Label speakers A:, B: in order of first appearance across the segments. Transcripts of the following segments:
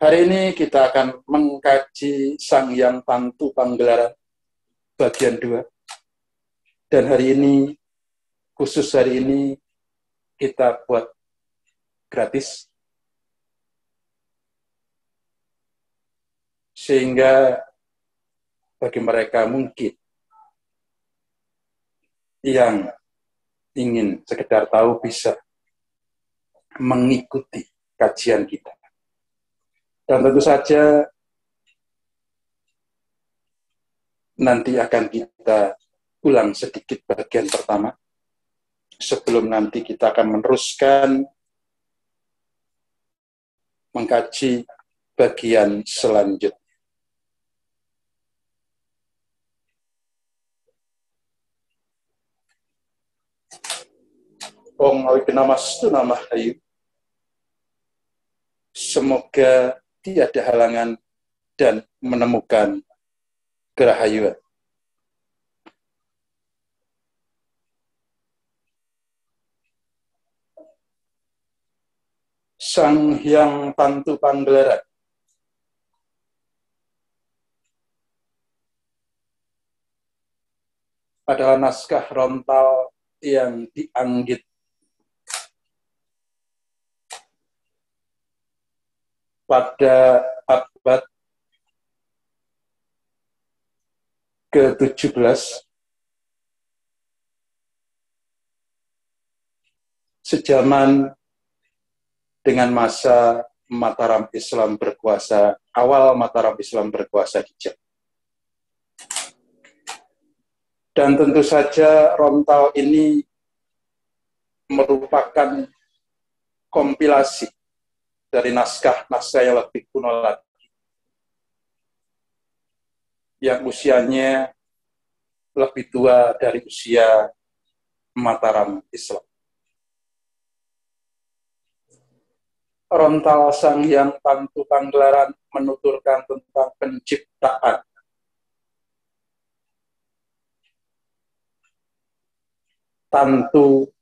A: Hari ini kita akan mengkaji Sang Hyang Tantu Panggelaran bagian 2. Dan hari ini, khusus hari ini, kita buat gratis. Sehingga bagi mereka mungkin yang ingin sekedar tahu bisa mengikuti kajian kita. Dan tentu saja nanti akan kita ulang sedikit bagian pertama sebelum nanti kita akan meneruskan mengkaji bagian selanjutnya. Om Awibinamastu Namah Hayu. Semoga tiada halangan dan menemukan kerahayuan. Sang Hyang Tantu Panggelaran adalah naskah rontal yang dianggit pada abad ke-17 sejaman dengan masa Mataram Islam berkuasa, awal Mataram Islam berkuasa di Jawa. Dan tentu saja rontal ini merupakan kompilasi dari naskah-naskah yang lebih kuno lagi, yang usianya lebih tua dari usia Mataram Islam. Rontal Sang Hyang Tantu Panggelaran menuturkan tentang penciptaan tantu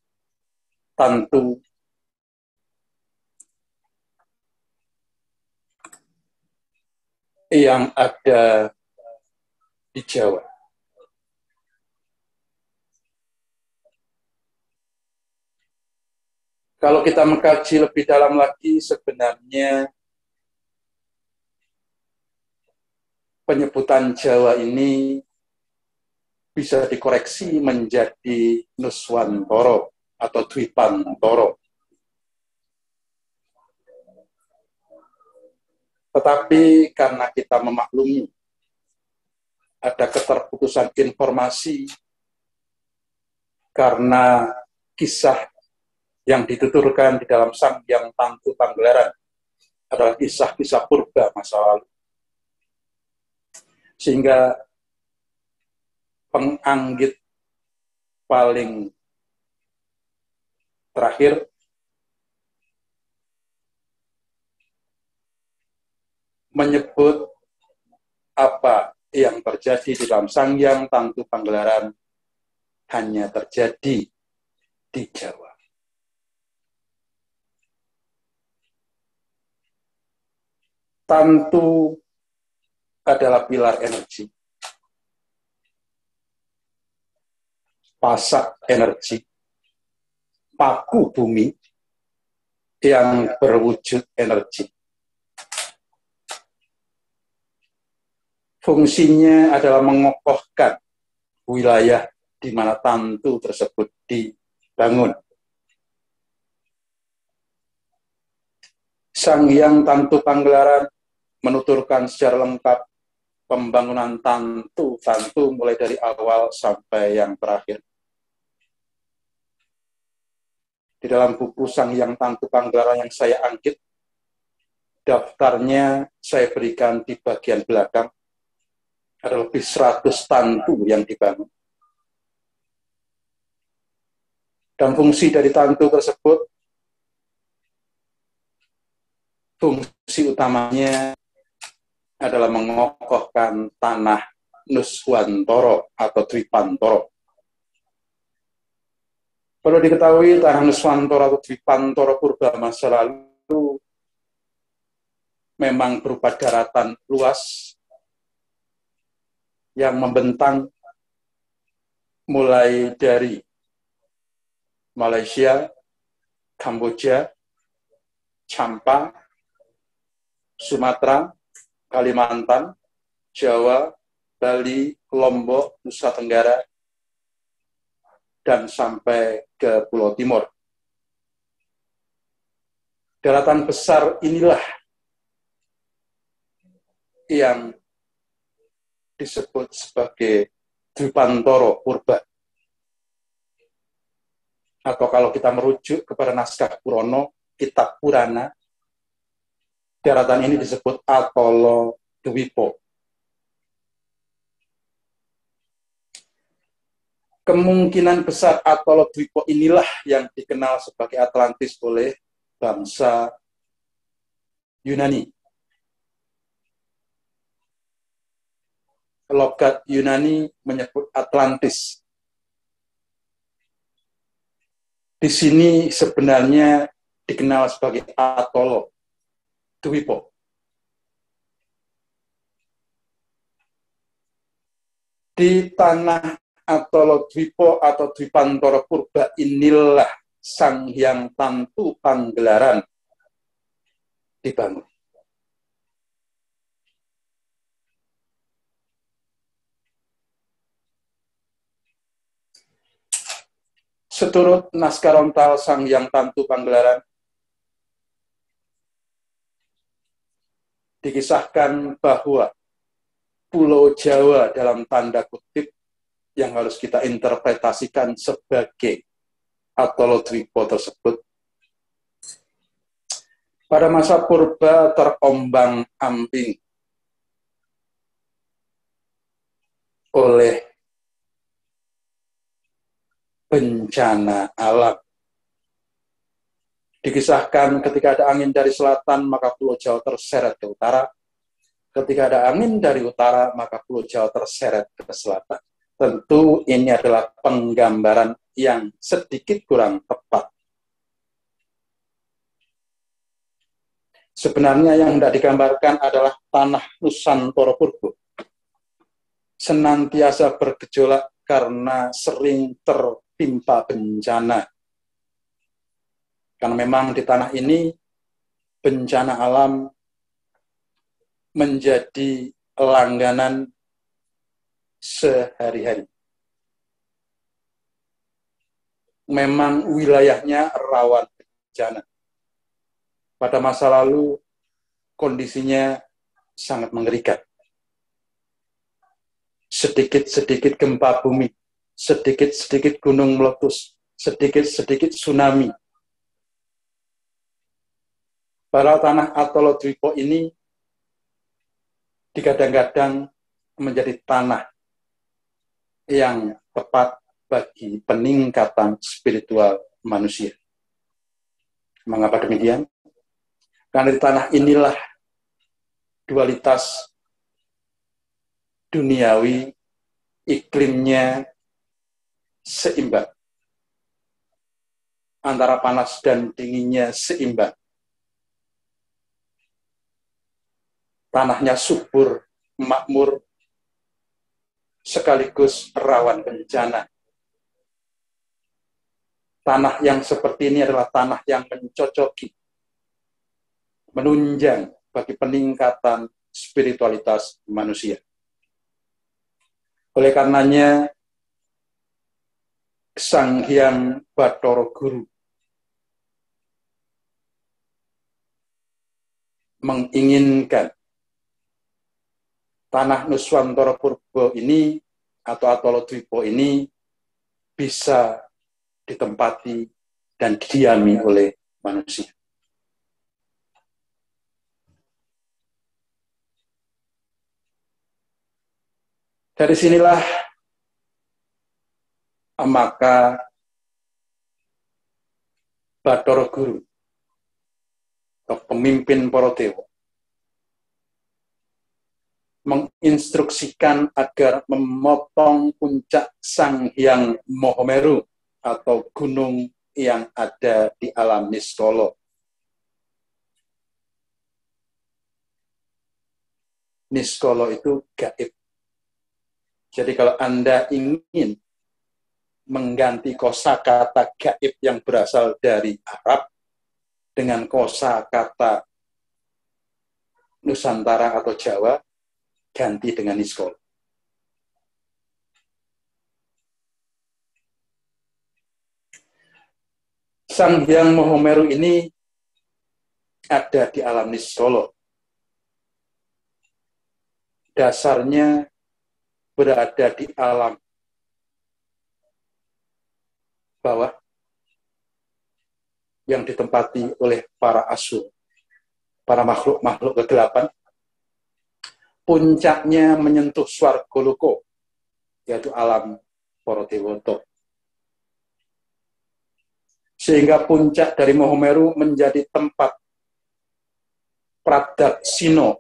A: yang ada di Jawa. Kalau kita mengkaji lebih dalam lagi, sebenarnya penyebutan Jawa ini bisa dikoreksi menjadi Nuswantara atau Dwipantara. Tetapi karena kita memaklumi ada keterputusan informasi karena kisah yang dituturkan di dalam Sang Hyang Tantu Panggelaran adalah kisah-kisah purba masa lalu. Sehingga penganggit paling terakhir menyebut apa yang terjadi di dalam Sang Hyang Tantu Panggelaran hanya terjadi di Jawa. Tantu adalah pilar energi, pasak energi, paku bumi yang berwujud energi. Fungsinya adalah mengokohkan wilayah di mana tantu tersebut dibangun. Sang Hyang Tantu Panggelaran menuturkan secara lengkap pembangunan tantu mulai dari awal sampai yang terakhir. Di dalam buku Sang Hyang Tantu Panggelaran yang saya angkit, daftarnya saya berikan di bagian belakang. Ada lebih 100 tantu yang dibangun. Dan fungsi dari tantu tersebut, fungsi utamanya adalah mengokohkan tanah Nuswantara atau Dwipantara. Perlu diketahui tanah Nuswantara atau Dwipantara purba masa lalu memang berupa daratan luas yang membentang mulai dari Malaysia, Kamboja, Champa, Sumatera, Kalimantan, Jawa, Bali, Lombok, Nusa Tenggara, dan sampai ke Pulau Timur. Daratan besar inilah yang disebut sebagai Dwipantara Purba. Atau kalau kita merujuk kepada naskah Purana, kitab Purana, daratan ini disebut Atala Dwipa. Kemungkinan besar Atala Dwipa inilah yang dikenal sebagai Atlantis oleh bangsa Yunani. Logat Yunani menyebut Atlantis. Di sini sebenarnya dikenal sebagai Atala Dwipa. Di tanah Atala Dwipa atau Dwipantara Purba inilah Sang Hyang Tantu Panggelaran dibangun. Seturut naskah rontal Sang Hyang Tantu Panggelaran, dikisahkan bahwa Pulau Jawa dalam tanda kutip yang harus kita interpretasikan sebagai Atala Dwipa tersebut pada masa purba terombang-ambing oleh bencana alam. Dikisahkan ketika ada angin dari selatan, maka Pulau Jawa terseret ke utara. Ketika ada angin dari utara, maka Pulau Jawa terseret ke selatan. Tentu ini adalah penggambaran yang sedikit kurang tepat. Sebenarnya yang hendak digambarkan adalah tanah Nusantara Purba. Senantiasa bergejolak karena sering tertimpa bencana. Karena memang di tanah ini bencana alam menjadi langganan sehari-hari. Memang wilayahnya rawan bencana. Pada masa lalu, kondisinya sangat mengerikan. Sedikit-sedikit gempa bumi, sedikit-sedikit gunung meletus, sedikit-sedikit tsunami. Padahal tanah Atala Dwipa ini digadang-gadang menjadi tanah yang tepat bagi peningkatan spiritual manusia. Mengapa demikian? Karena di tanah inilah dualitas duniawi, iklimnya seimbang. Antara panas dan dinginnya seimbang. Tanahnya subur, makmur, sekaligus rawan bencana. Tanah yang seperti ini adalah tanah yang mencocoki, menunjang bagi peningkatan spiritualitas manusia. Oleh karenanya, Sang Hyang Bathara Guru menginginkan tanah Nusantara Purba ini atau Atala Dwipa ini bisa ditempati dan didiami oleh manusia. Dari sinilah maka Bathara Guru atau pemimpin para dewa menginstruksikan agar memotong puncak Sang Hyang Mahameru atau gunung yang ada di alam Nistala. Niskolo itu gaib. Jadi kalau Anda ingin mengganti kosakata gaib yang berasal dari Arab dengan kosakata Nusantara atau Jawa, ganti dengan Niskolo. Sang Hyang Mahameru ini ada di alam Niskolo. Dasarnya berada di alam bawah yang ditempati oleh para asur, para makhluk-makhluk kegelapan. Puncaknya menyentuh Swargaloka, yaitu alam para dewata. Sehingga puncak dari Mahameru menjadi tempat Pradaksina.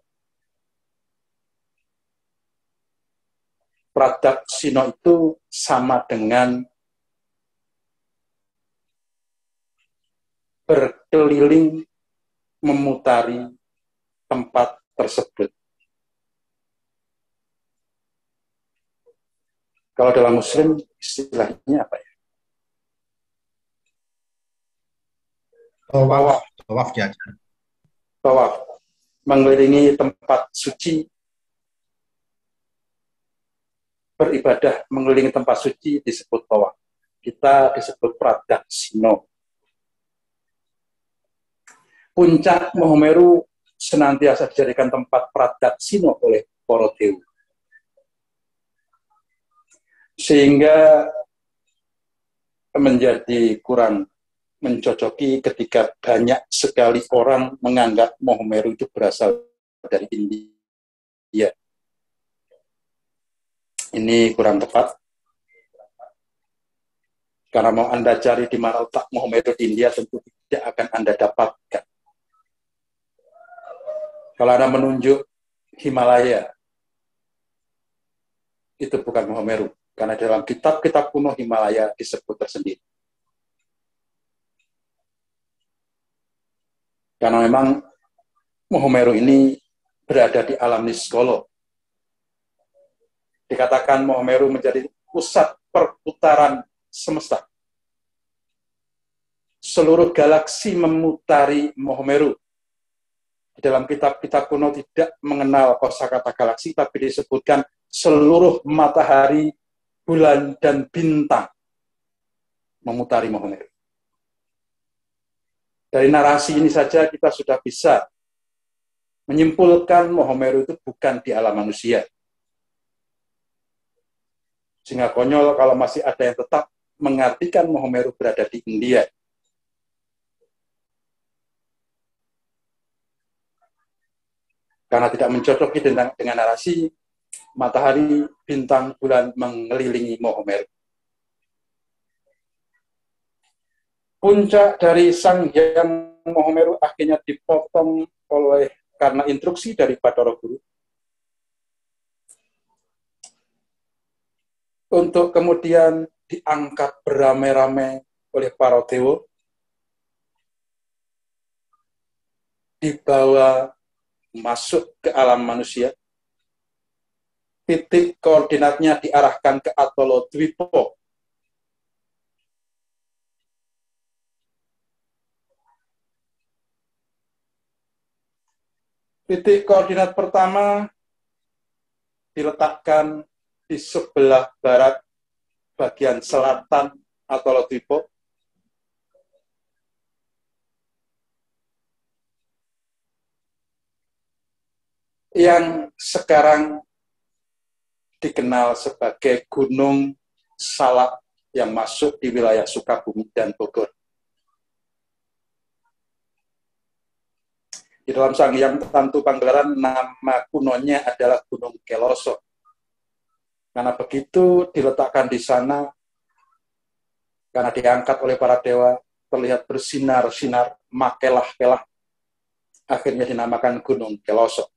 A: Pradaksina itu sama dengan berkeliling memutari tempat tersebut. Kalau dalam Muslim istilahnya apa ya?
B: Tawaf jajan.
A: Tawaf, mengelilingi tempat suci, beribadah mengelilingi tempat suci disebut tawaf. Kita disebut pradaksina. Puncak Mahameru senantiasa dijadikan tempat pradaksina oleh para dewa. Sehingga menjadi kurang mencocoki ketika banyak sekali orang menganggap Mahameru itu berasal dari India. Ini kurang tepat. Karena mau Anda cari di mana letak Mahameru di India, tentu tidak akan Anda dapatkan. Kalau Anda menunjuk Himalaya, itu bukan Mahameru. Karena dalam kitab-kitab kuno Himalaya disebut tersendiri. Karena memang Mahameru ini berada di alam Niskolo. Dikatakan Mahameru menjadi pusat perputaran semesta. Seluruh galaksi memutari Mahameru. Di dalam kitab-kitab kuno tidak mengenal kosakata galaksi, tapi disebutkan seluruh matahari, bulan, dan bintang memutari Mahameru. Dari narasi ini saja kita sudah bisa menyimpulkan Mahameru itu bukan di alam manusia. Sehingga konyol kalau masih ada yang tetap mengartikan Mahameru berada di India. Karena tidak mencocoki dengan narasi matahari, bintang, bulan mengelilingi Mahameru. Puncak dari Sang Hyang Mahameru akhirnya dipotong karena instruksi dari Bathara Guru untuk kemudian diangkat beramai-ramai oleh para dewa, dibawa masuk ke alam manusia. Titik koordinatnya diarahkan ke Atala Dwipa. Titik koordinat pertama diletakkan di sebelah barat bagian selatan Atala Dwipa. Yang sekarang dikenal sebagai Gunung Salak yang masuk di wilayah Sukabumi dan Bogor. Di dalam Sang Hyang Tantu Panggelaran, nama kunonya adalah Gunung Keloso. Karena begitu diletakkan di sana, karena diangkat oleh para dewa, terlihat bersinar-sinar, makelah-kelah, akhirnya dinamakan Gunung Keloso.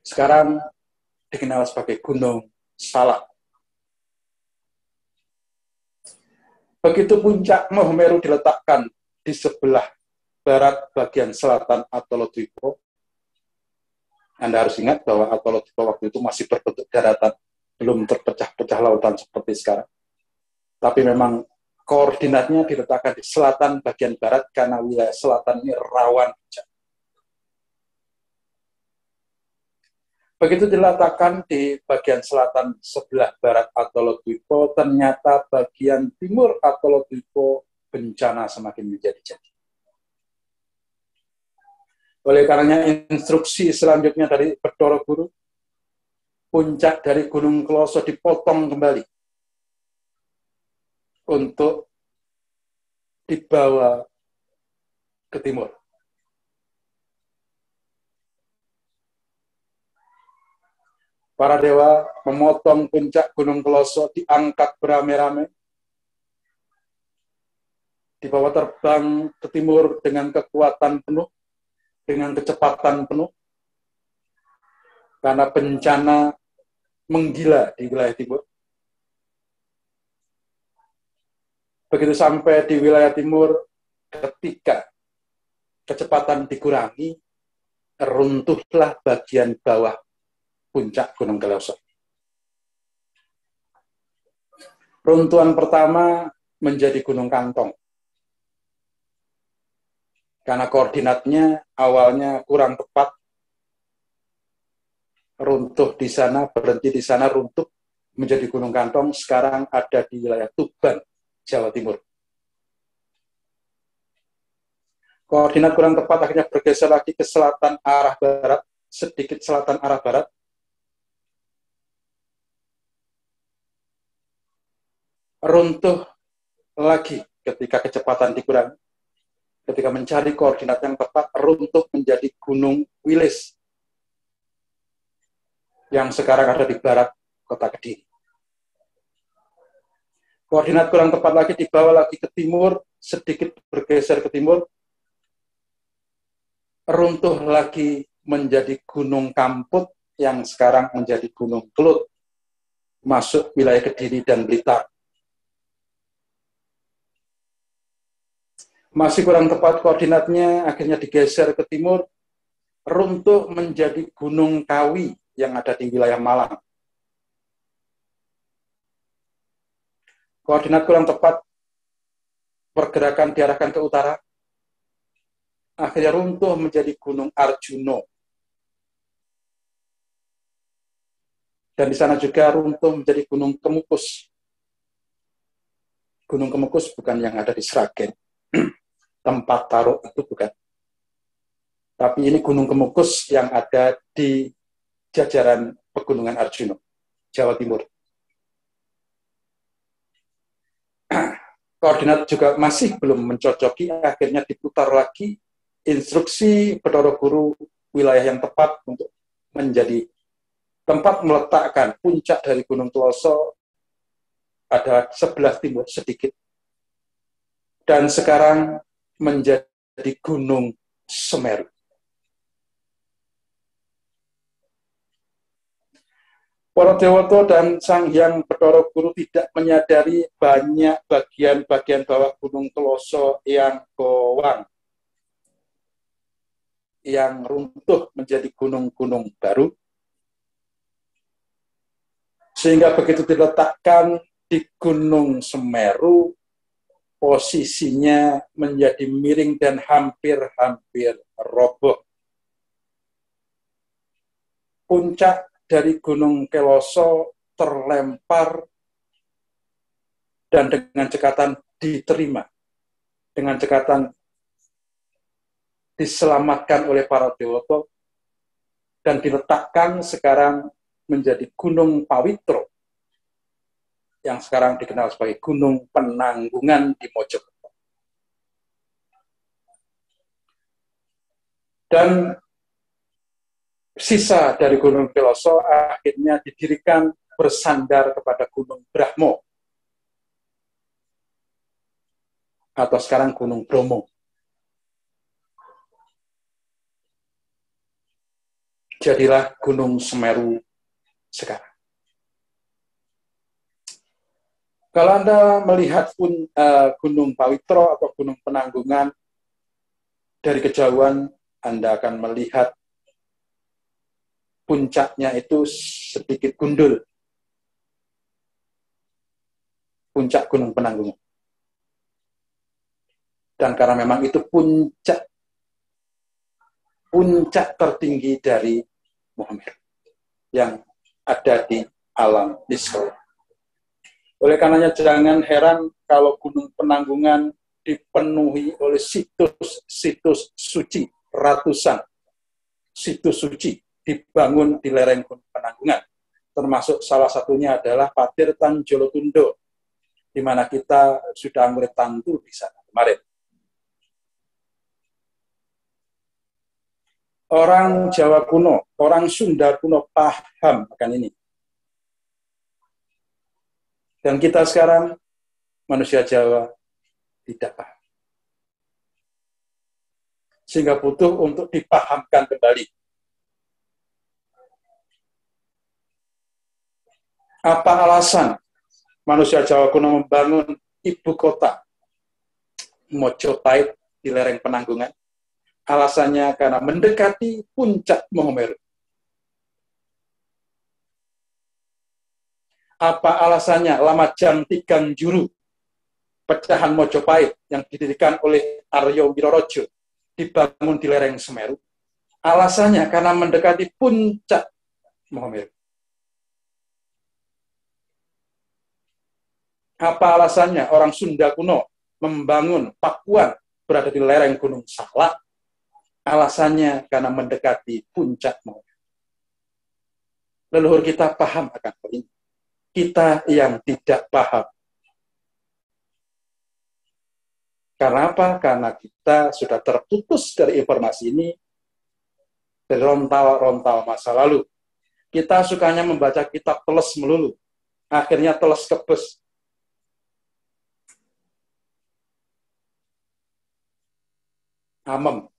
A: Sekarang dikenal sebagai Gunung Salak. Begitu puncak Mahameru diletakkan di sebelah barat bagian selatan Atala Dwipa, Anda harus ingat bahwa Atolot waktu itu masih berbentuk daratan, belum terpecah-pecah lautan seperti sekarang. Tapi memang koordinatnya diletakkan di selatan bagian barat karena wilayah selatan ini rawan bencana. Begitu diletakkan di bagian selatan sebelah barat Atolot, ternyata bagian timur Atolot bencana semakin menjadi-jadi. Oleh karenanya instruksi selanjutnya dari Bathara Guru, puncak dari Gunung Kelasa dipotong kembali untuk dibawa ke timur. Para dewa memotong puncak Gunung Kelasa, diangkat beramai-ramai, dibawa terbang ke timur dengan kekuatan penuh, dengan kecepatan penuh, karena bencana menggila di wilayah timur. Begitu sampai di wilayah timur, ketika kecepatan dikurangi, runtuhlah bagian bawah puncak Gunung Kelasa. Runtuhan pertama menjadi Gunung Kantong. Karena koordinatnya awalnya kurang tepat, runtuh di sana, berhenti di sana, runtuh menjadi Gunung Kantong, sekarang ada di wilayah Tuban, Jawa Timur. Koordinat kurang tepat akhirnya bergeser lagi ke selatan arah barat, sedikit selatan arah barat. Runtuh lagi ketika kecepatan dikurangi. Ketika mencari koordinat yang tepat, runtuh menjadi Gunung Wilis yang sekarang ada di barat kota Kediri. Koordinat kurang tepat lagi dibawa lagi ke timur, sedikit bergeser ke timur, runtuh lagi menjadi Gunung Kamput yang sekarang menjadi Gunung Kelut, masuk wilayah Kediri dan Blitar. Masih kurang tepat koordinatnya, akhirnya digeser ke timur, runtuh menjadi Gunung Kawi yang ada di wilayah Malang. Koordinat kurang tepat, pergerakan diarahkan ke utara, akhirnya runtuh menjadi Gunung Arjuno. Dan di sana juga runtuh menjadi Gunung Kemukus. Gunung Kemukus bukan yang ada di Sragen, tempat taruh itu bukan. Tapi ini Gunung Kemukus yang ada di jajaran Pegunungan Arjuno, Jawa Timur. Koordinat juga masih belum mencocoki, akhirnya diputar lagi instruksi Bathara Guru wilayah yang tepat untuk menjadi tempat meletakkan puncak dari Gunung Kelasa ada sebelah timur sedikit. Dan sekarang menjadi Gunung Semeru. Para Dewata dan Sang Hyang Bathara Guru tidak menyadari banyak bagian-bagian bawah Gunung Kelasa yang gowang, yang runtuh menjadi gunung-gunung baru, sehingga begitu diletakkan di Gunung Semeru, posisinya menjadi miring dan hampir-hampir roboh. Puncak dari Gunung Kelasa terlempar dan dengan cekatan diterima. Dengan cekatan diselamatkan oleh para Dewata dan diletakkan sekarang menjadi Gunung Pawitro yang sekarang dikenal sebagai Gunung Penanggungan di Mojokerto. Dan sisa dari Gunung Kelasa akhirnya didirikan bersandar kepada Gunung Brahmo atau sekarang Gunung Bromo. Jadilah Gunung Semeru sekarang. Kalau Anda melihat Gunung Pawitro atau Gunung Penanggungan dari kejauhan, Anda akan melihat puncaknya itu sedikit gundul. Puncak Gunung Penanggungan. Dan karena memang itu puncak tertinggi dari Muhammad yang ada di alam Isra. Oleh karenanya jangan heran kalau Gunung Penanggungan dipenuhi oleh situs-situs suci, ratusan situs suci dibangun di lereng Gunung Penanggungan. Termasuk salah satunya adalah Patirtan Jolotundo, di mana kita sudah mulai tantu di sana kemarin. Orang Jawa kuno, orang Sunda kuno paham akan ini. Dan kita sekarang, manusia Jawa, tidak paham. Sehingga butuh untuk dipahamkan kembali. Apa alasan manusia Jawa kuno membangun ibu kota Mojopahit di lereng Penanggungan? Alasannya karena mendekati puncak Mohomeru. Apa alasannya Lamajang Tigang Juru, pecahan Mojopahit yang didirikan oleh Aryo Wirorojo, dibangun di lereng Semeru? Alasannya karena mendekati puncak Mohomeru. Apa alasannya orang Sunda kuno membangun Pakuan berada di lereng Gunung Salak? Alasannya karena mendekati puncak Mohomeru. Leluhur kita paham akan hal ini. Kita yang tidak paham. Karena apa? Karena kita sudah terputus dari informasi ini dari rontal-rontal masa lalu. Kita sukanya membaca kitab teles melulu. Akhirnya teles kebes. Amem.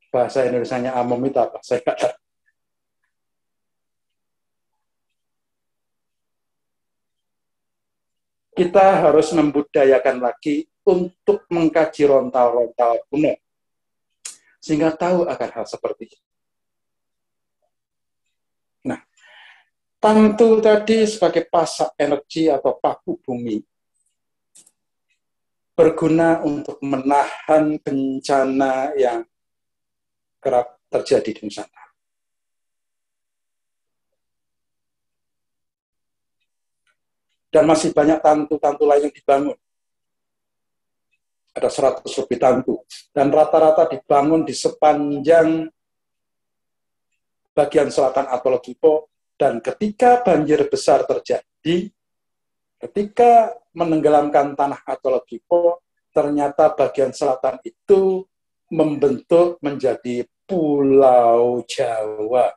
A: Bahasa Indonesianya amem itu apa? Saya nggak tahu. Kita harus membudayakan lagi untuk mengkaji rontal-rontal kuno. Sehingga tahu akan hal seperti itu. Nah, tantu tadi sebagai pasak energi atau paku bumi berguna untuk menahan bencana yang kerap terjadi di Nusantara. Dan masih banyak tantu-tantu lain yang dibangun. Ada 100 lebih tantu. Dan rata-rata dibangun di sepanjang bagian selatan Atol Gipo. Dan ketika banjir besar terjadi, ketika menenggelamkan tanah Atol Gipo, ternyata bagian selatan itu membentuk menjadi Pulau Jawa.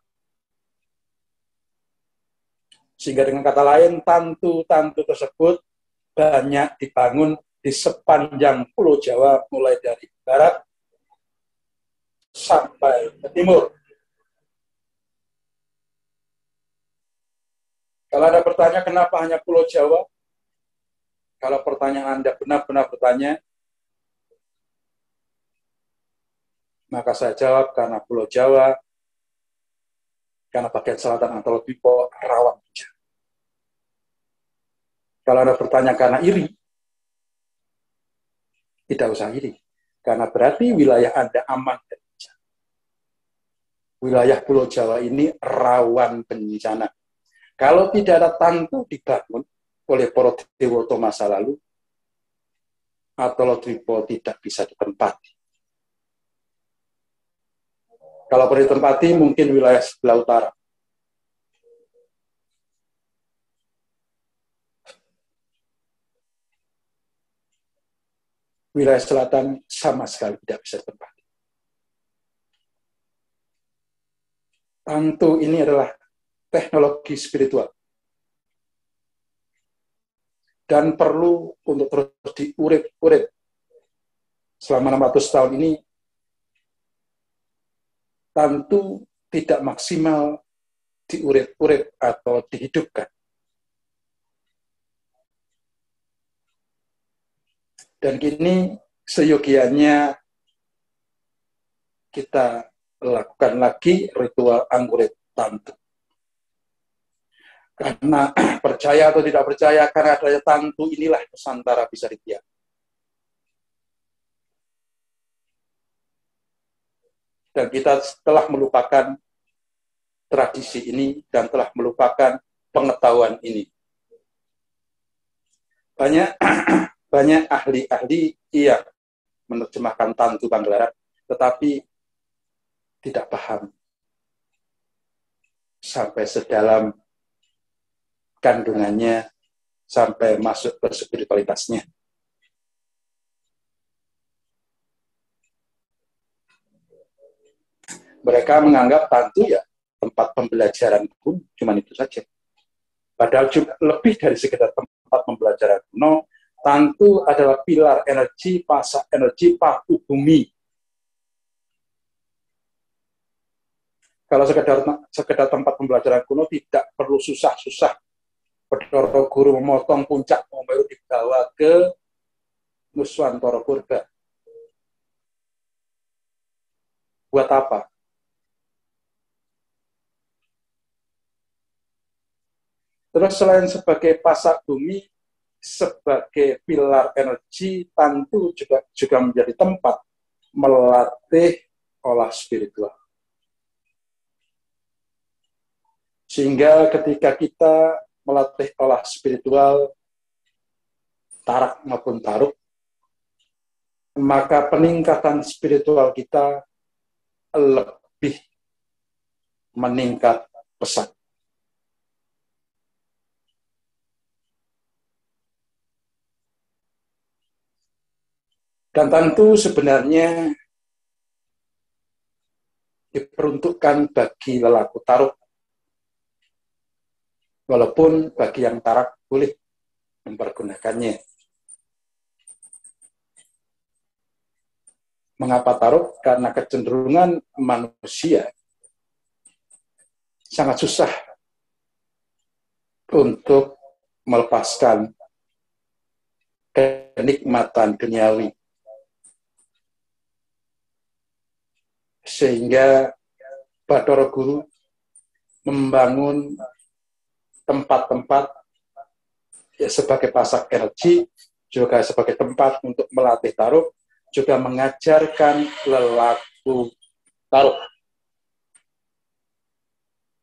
A: Sehingga dengan kata lain, tantu-tantu tersebut banyak dibangun di sepanjang Pulau Jawa, mulai dari barat sampai ke timur. Kalau Anda bertanya kenapa hanya Pulau Jawa, kalau pertanyaan Anda benar-benar bertanya, maka saya jawab karena Pulau Jawa, karena bagian selatan Atol Gipo rawan bencana. Kalau Anda bertanya karena iri, tidak usah iri. Karena berarti wilayah Anda aman dari bencana. Wilayah Pulau Jawa ini rawan bencana. Kalau tidak ada tantu dibangun oleh para dewoto masa lalu, Atol Gipo tidak bisa ditempati. Kalau perlu ditempati, mungkin wilayah sebelah utara. Wilayah selatan sama sekali tidak bisa ditempati. Tantu ini adalah teknologi spiritual. Dan perlu untuk terus diurit-urit. Selama 600 tahun ini, tantu tidak maksimal diurit-urit atau dihidupkan. Dan kini seyogianya kita lakukan lagi ritual anggurit tantu. Karena percaya atau tidak percaya, karena adanya tantu inilah Nusantara bisa dipiak. Dan kita telah melupakan tradisi ini dan telah melupakan pengetahuan ini. Banyak ahli-ahli yang menerjemahkan tantu Panggelaran, tetapi tidak paham sampai sedalam kandungannya, sampai masuk ke spiritualitasnya. Mereka menganggap tantu ya tempat pembelajaran pun cuma itu saja. Padahal juga lebih dari sekedar tempat pembelajaran kuno, tantu adalah pilar energi, pasak energi, paku bumi. Kalau sekedar tempat pembelajaran kuno tidak perlu susah-susah. Bedoro Guru memotong puncak Maumere dibawa ke Nuswantara Purba. Buat apa? Terus selain sebagai pasak bumi, sebagai pilar energi, tantu juga menjadi tempat melatih olah spiritual. Sehingga ketika kita melatih olah spiritual, tarak maupun taruk, maka peningkatan spiritual kita lebih meningkat pesat. Dan tentu sebenarnya diperuntukkan bagi lelaku taruk, walaupun bagi yang tarak boleh mempergunakannya. Mengapa taruk? Karena kecenderungan manusia sangat susah untuk melepaskan kenikmatan duniawi. Sehingga Bathara Guru membangun tempat-tempat ya, sebagai pasak energi, juga sebagai tempat untuk melatih taruk, juga mengajarkan lelaku taruk.